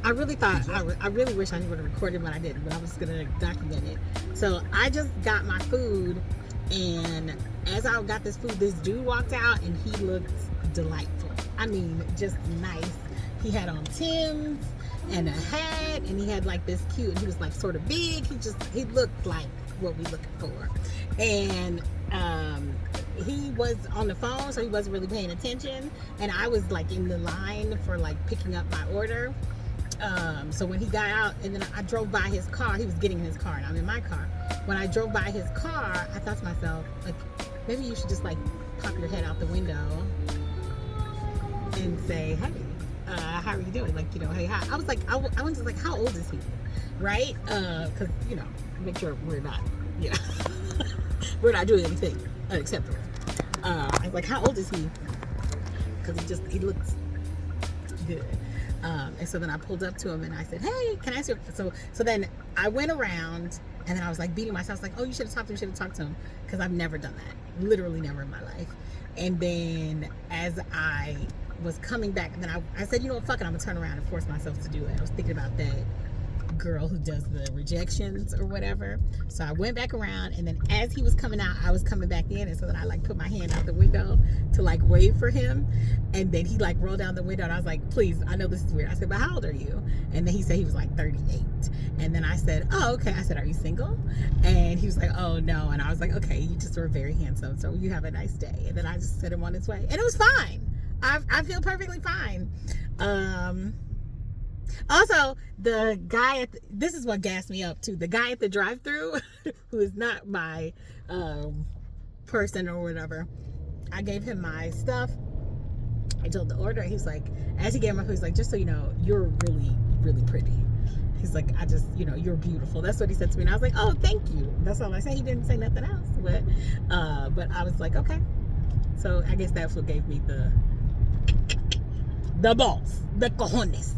I really thought, I really wish I would have recorded what I did, but I was going to document it. So I just got my food, and as I got this food, this dude walked out, and he looked delightful. I mean, just nice. He had on Tim's and a hat, and he had like this cute, he was like sort of big. He looked like what we looking for. And he was on the phone, so he wasn't really paying attention. And I was like in the line for like picking up my order. So when he got out, and then I drove by his car, he was getting in his car, and I'm in my car. When I drove by his car, I thought to myself, like, maybe you should just like pop your head out the window and say, hey, how are you doing? Like, you know, hey, hi. I was just like, how old is he? Right? Because, you know, make sure we're not, yeah, we're not doing anything unacceptable. I was like, how old is he? Because he looks good. And so then I pulled up to him and I said, hey, can I ask you? So then I went around, and then I was like beating myself. I was like, oh, you should have talked to him. Because I've never done that. Literally never in my life. And then as I was coming back, and then I said, you know what, fuck it, I'm gonna turn around and force myself to do it. I was thinking about that girl who does the rejections or whatever. So I went back around, and then as he was coming out, I was coming back in, and so then I like put my hand out the window to like wave for him, and then he like rolled down the window, and I was like, please, I know this is weird. I said, but how old are you? And then he said he was like 38. And then I said, oh, okay. I said, are you single? And he was like, oh, no. And I was like, okay, you just were very handsome, so you have a nice day. And then I just sent him on his way, and it was fine. I feel perfectly fine. Also, the guy this is what gassed me up too. The guy at the drive-thru, who is not my person or whatever, I gave him my stuff. I told the order. He's like, as he gave my food, he's like, just so you know, you're really, really pretty. He's like, you know, you're beautiful. That's what he said to me. And I was like, oh, thank you. That's all I said. He didn't say nothing else. But I was like, okay. So I guess that's what gave me the balls, the cojones.